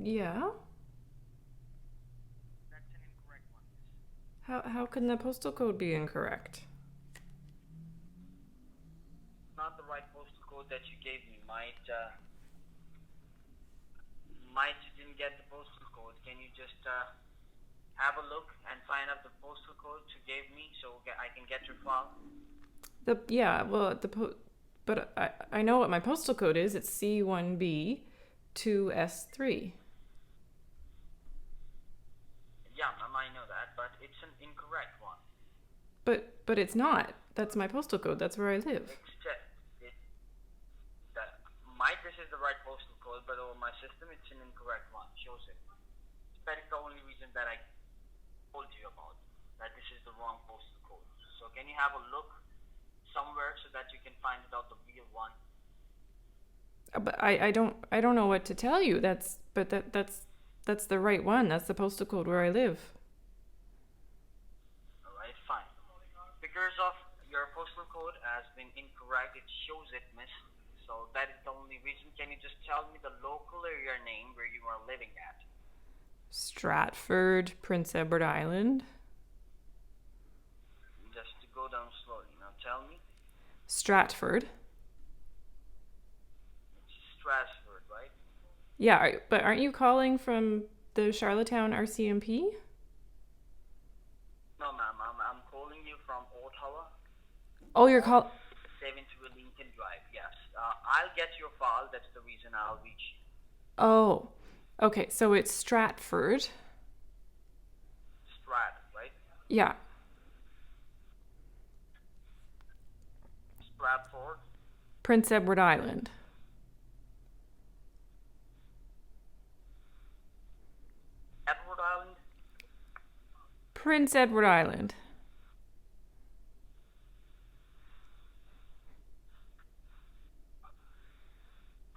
Yeah. That's an incorrect one. How can the postal code be incorrect? Not the right postal code that you gave me. Might you didn't get the postal code. Can you just have a look and find out the postal code you gave me so I can get your file? The yeah, well but I know what my postal code is. It's C1B 2S3. Yeah, ma'am, I know that, but it's an incorrect one. But it's not. That's my postal code. That's where I live. Except it that might this is the right postal code, but over my system it's an incorrect one. Shows it. That is the only reason that I told you about that this is the wrong postal code. So can you have a look somewhere so that you can find out the real one? But I don't know what to tell you. That's the right one. That's the postal code where I live. All right, fine. Because of your postal code has been incorrect, it shows it missed. So that is the only reason. Can you just tell me the local area name where you are living at? Stratford, Prince Edward Island. Just to go down slowly. Now tell me. Stratford. It's Strasbourg, right? Yeah, but aren't you calling from the Charlottetown RCMP? No, ma'am. I'm calling you from Ottawa. Oh, you're call. 7 to Lincoln Drive. Yes. I'll get your file. That's the reason I'll reach you. Oh, okay. So it's Stratford. Strat, right? Yeah, Stratford. Prince Edward Island. Edward Island. Prince Edward Island.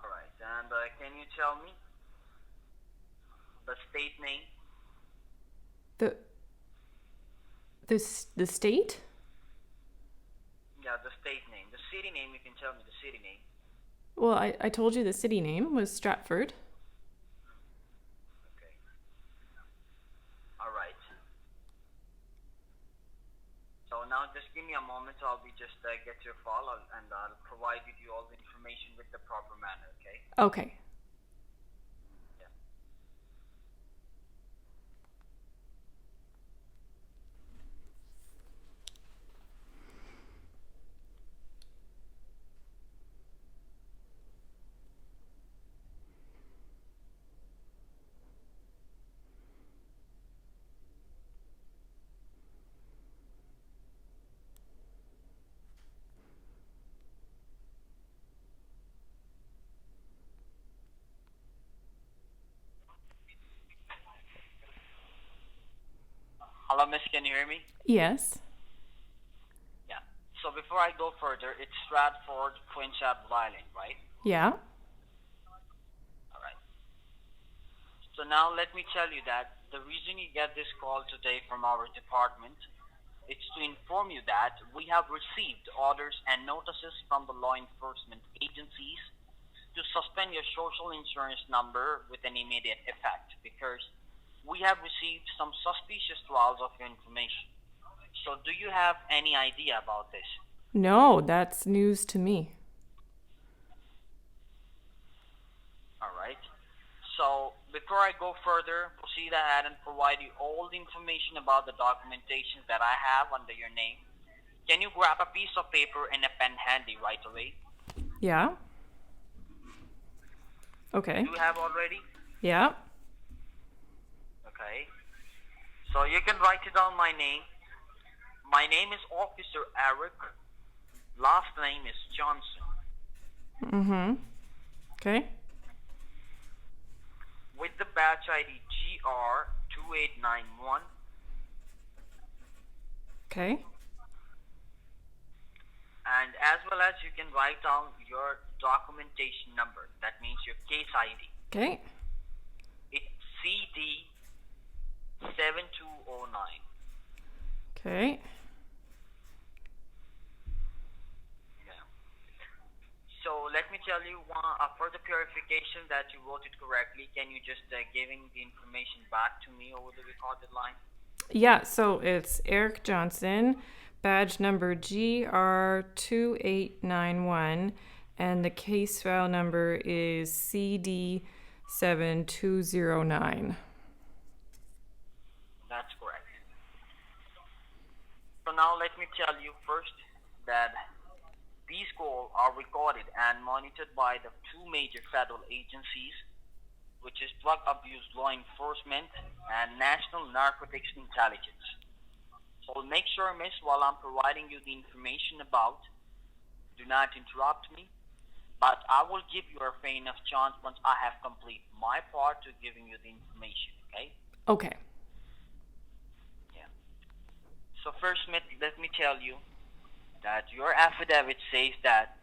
All right. And can you tell me the state name? The the state? Yeah, the state name. The city name, you can tell me the city name. Well, I told you the city name was Stratford. Okay. All right. So now just give me a moment. I'll be just get your file and I'll provide you all the information with the proper manner, okay? Okay. Yeah. Hello, miss, can you hear me? Yes. Yeah. So before I go further, it's Stratford, Prince Edward Island, right? Yeah. All right. So now let me tell you that the reason you get this call today from our department is to inform you that we have received orders and notices from the law enforcement agencies to suspend your social insurance number with an immediate effect because we have received some suspicious files of your information. So do you have any idea about this? No, that's news to me. All right. So before I go further, proceed ahead and provide you all the information about the documentation that I have under your name. Can you grab a piece of paper and a pen handy right away? Yeah. Okay. Do you have already? Yeah. Okay. So you can write it down my name. My name is Officer Eric. Last name is Johnson. Mm-hmm. Okay. With the batch ID GR2891. Okay. And as well as you can write down your documentation number. That means your case ID. Okay. It's CD7209. Okay. Yeah. So let me tell you for the clarification that you wrote it correctly. Can you just giving the information back to me over the recorded line? Yeah, so it's Eric Johnson, badge number GR2891, and the case file number is CD7209. That's correct. So now let me tell you first that these calls are recorded and monitored by the two major federal agencies, which is Drug Abuse Law Enforcement and National Narcotics Intelligence. So make sure, miss, while I'm providing you the information about, do not interrupt me, but I will give you a fair enough chance once I have completed my part to giving you the information, okay? Okay. Yeah. So first, Smith, let me tell you that your affidavit says that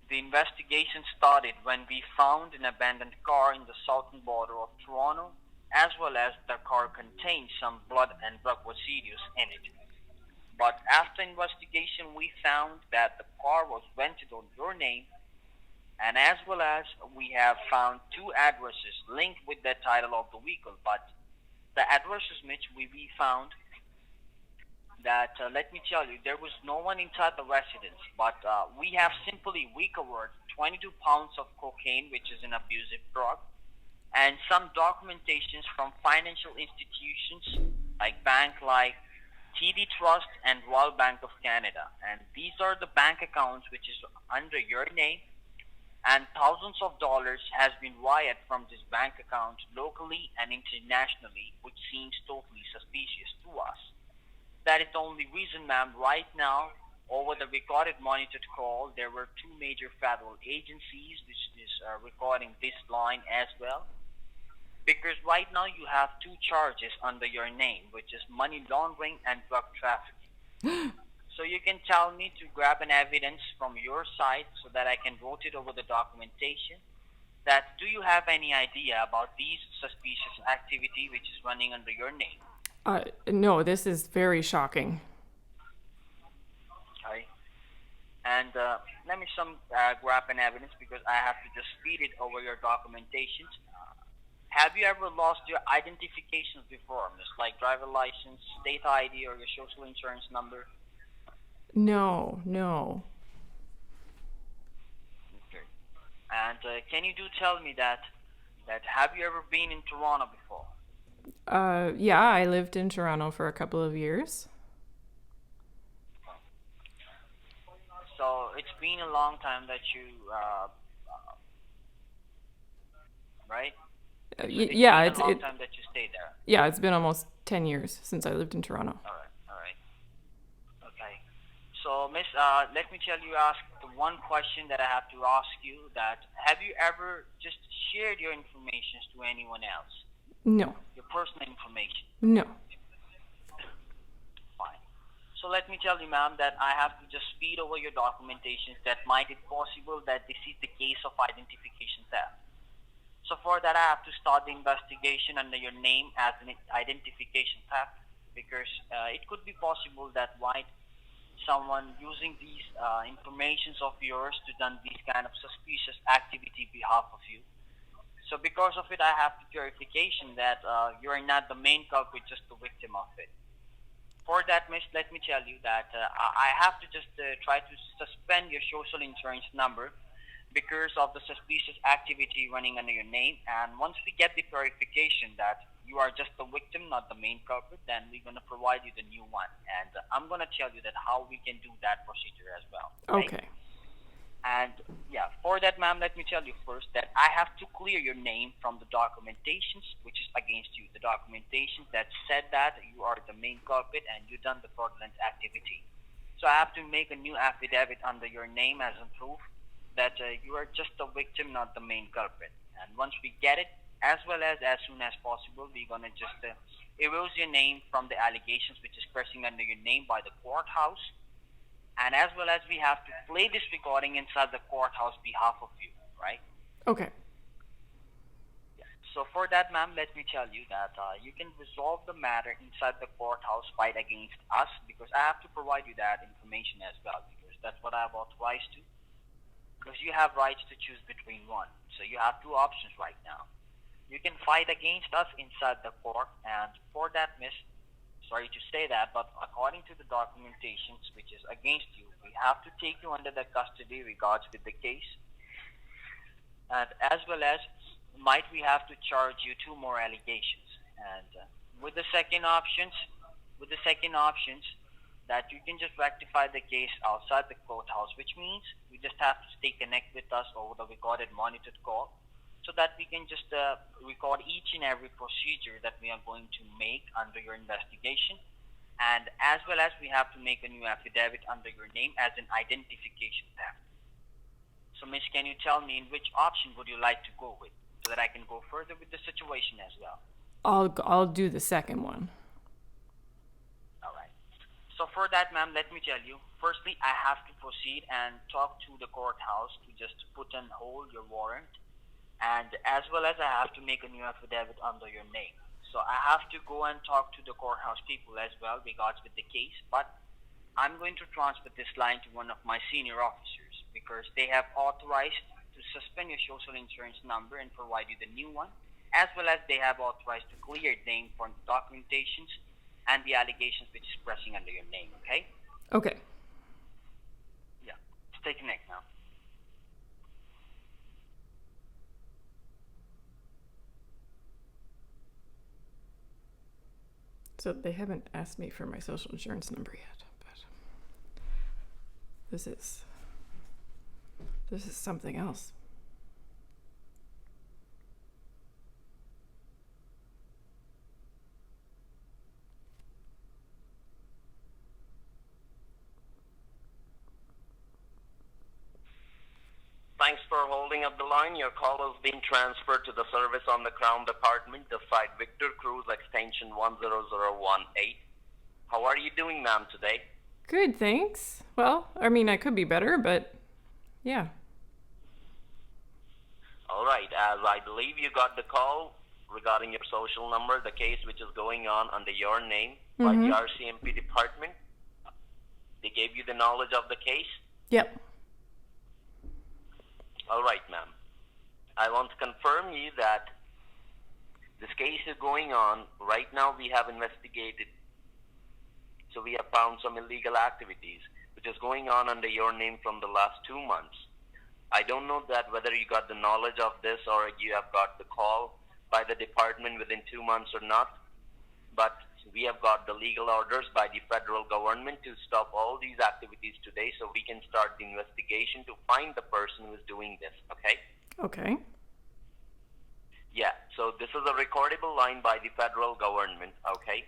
the investigation started when we found an abandoned car in the southern border of Toronto, as well as the car contained some blood and drug residues in it. But after investigation, we found that the car was rented on your name, and as well as we have found two addresses linked with the title of the vehicle. But the addresses which we found that, let me tell you, there was no one inside the residence, but we have simply recovered 22 pounds of cocaine, which is an abusive drug, and some documentations from financial institutions like TD Trust and Royal Bank of Canada. And these are the bank accounts which is under your name, and thousands of dollars has been wired from this bank account locally and internationally, which seems totally suspicious to us. That is the only reason, ma'am, right now, over the recorded monitored call, there were two major federal agencies which is recording this line as well. Because right now you have two charges under your name, which is money laundering and drug trafficking. So you can tell me to grab an evidence from your side so that I can vote it over the documentation. That do you have any idea about these suspicious activity which is running under your name? No, this is very shocking. Okay. And let me grab an evidence because I have to just feed it over your documentation. Have you ever lost your identifications before, miss, like driver license, state ID, or your social insurance number? No. Okay. And can you tell me that have you ever been in Toronto before? Yeah, I lived in Toronto for a couple of years. So it's been a long time that you, right? Yeah, it's been a long time that you stayed there. Yeah, it's been almost 10 years since I lived in Toronto. All right. Okay. So, miss, let me ask the one question that I have to ask you, that have you ever just shared your information to anyone else? No. Your personal information? No. Fine. So let me tell you, ma'am, that I have to just feed over your documentation that might it possible that this is the case of identification theft. So for that, I have to start the investigation under your name as an identification theft, because it could be possible that someone using these informations of yours to done these kind of suspicious activity behalf of you. So because of it, I have the clarification that you are not the main culprit, just the victim of it. For that, miss, let me tell you that I have to just try to suspend your social insurance number because of the suspicious activity running under your name. And once we get the clarification that you are just the victim, not the main culprit, then we're going to provide you the new one. And I'm going to tell you that how we can do that procedure as well. Okay. And yeah, for that, ma'am, let me tell you first that I have to clear your name from the documentations which is against you. The documentation that said that you are the main culprit and you done the fraudulent activity. So I have to make a new affidavit under your name as a proof that you are just the victim, not the main culprit. And once we get it, as soon as possible, we're going to just erase your name from the allegations which is pressing under your name by the courthouse. And as well as we have to play this recording inside the courthouse behalf of you, right? Okay. Yeah. So for that, ma'am, let me tell you that you can resolve the matter inside the courthouse fight against us, because I have to provide you that information as well, because that's what I've authorized to. because you have rights to choose between one. So you have two options right now. You can fight against us inside the court, and for that, miss, sorry to say that, but according to the documentations which is against you, we have to take you under the custody regards with the case, and as well as might we have to charge you two more allegations. And with the second options, with the second options, that you can just rectify the case outside the courthouse, which means you just have to stay connected with us over the recorded monitored call, so that we can just record each and every procedure that we are going to make under your investigation, and as well as we have to make a new affidavit under your name as an identification theft. So, Miss, can you tell me in which option would you like to go with, so that I can go further with the situation as well? I'll do the second one. All right. So for that, ma'am, let me tell you. Firstly, I have to proceed and talk to the courthouse to just put on hold your warrant, and as well as I have to make a new affidavit under your name. So I have to go and talk to the courthouse people as well regards with the case, but I'm going to transfer this line to one of my senior officers because they have authorized to suspend your social insurance number and provide you the new one, as well as they have authorized to clear your name from the documentations and the allegations which is pressing under your name, okay? Okay. Yeah. Stay connected now. So they haven't asked me for my social insurance number yet, but this is something else. Thanks for holding up the line. Your call has been transferred to the service on the Crown Department, the site Victor Cruz, extension 10018. How are you doing, ma'am, today? Good, thanks. Well, I mean, I could be better, but yeah. All right, as I believe you got the call regarding your social number, the case which is going on under your name by the RCMP department. They gave you the knowledge of the case? Yep. All right, ma'am. I want to confirm you that this case is going on. Right now we have investigated. So we have found some illegal activities which is going on under your name from the last 2 months. I don't know that whether you got the knowledge of this or you have got the call by the department within 2 months or not, but we have got the legal orders by the federal government to stop all these activities today so we can start the investigation to find the person who is doing this, okay? Okay. Yeah, so this is a recordable line by the federal government, okay?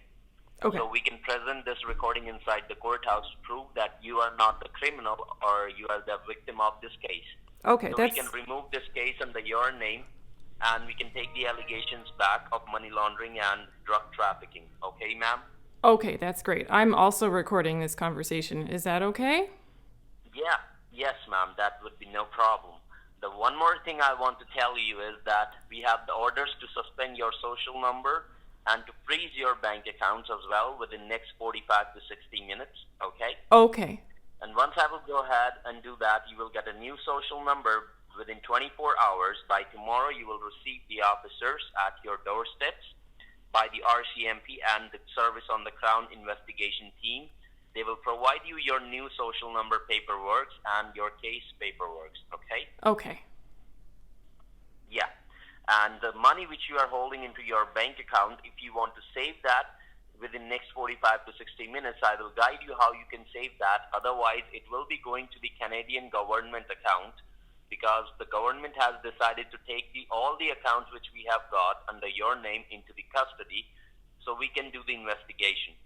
Okay. So we can present this recording inside the courthouse to prove that you are not the criminal or you are the victim of this case. Okay, So that's we can remove this case under your name and we can take the allegations back of money laundering and drug trafficking. Okay, ma'am? okay, that's great. I'm also recording this conversation. Is that okay? Yeah, yes, ma'am, that would be no problem. The one more thing I want to tell you is that we have the orders to suspend your social number and to freeze your bank accounts as well within next 45 to 60 minutes, okay? Okay. And once I will go ahead and do that, you will get a new social number within 24 hours. By tomorrow, you will receive the officers at your doorsteps by the RCMP and the Service on the Crown investigation team. They will provide you your new social number paperwork and your case paperwork, okay? Okay. Yeah. And the money which you are holding into your bank account, if you want to save that within next 45 to 60 minutes, I will guide you how you can save that. Otherwise, it will be going to the Canadian government account because the government has decided to take all the accounts which we have got under your name into the custody so we can do the investigation.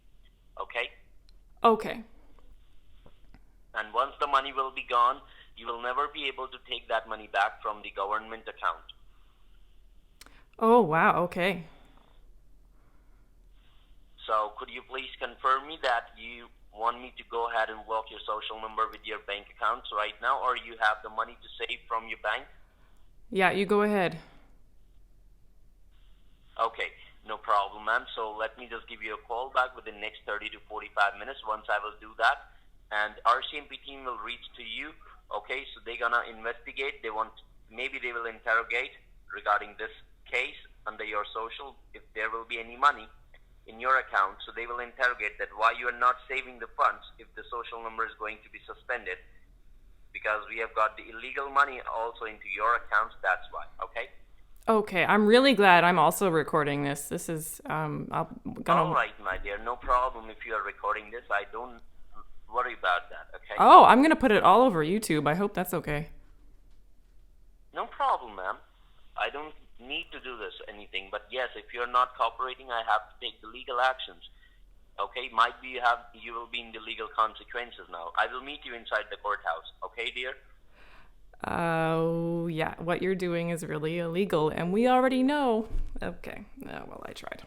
Okay? Okay. And once the money will be gone, you will never be able to take that money back from the government account. Oh, wow. Okay. So could you please confirm me that you want me to go ahead and block your social number with your bank accounts right now, or you have the money to save from your bank? Yeah, you go ahead. Okay, no problem, ma'am. So let me just give you a call back within the next 30 to 45 minutes once I will do that. and RCMP team will reach to you. Okay, so they're gonna investigate. Maybe they will interrogate regarding this case under your social, if there will be any money in your account. So they will interrogate that why you are not saving the funds if the social number is going to be suspended, because we have got the illegal money also into your accounts. That's why. Okay. Okay, I'm really glad I'm also recording this. This is All right, my dear. No problem if you are recording this. I don't worry about that. Okay. Oh, I'm gonna put it all over YouTube. I hope that's okay. No problem, ma'am. I don't need to do this anything, but yes, if you're not cooperating, I have to take the legal actions. Okay, might be you will be in the legal consequences now. I will meet you inside the courthouse. Okay, dear? Oh, yeah, what you're doing is really illegal, and we already know. Okay, well, I tried.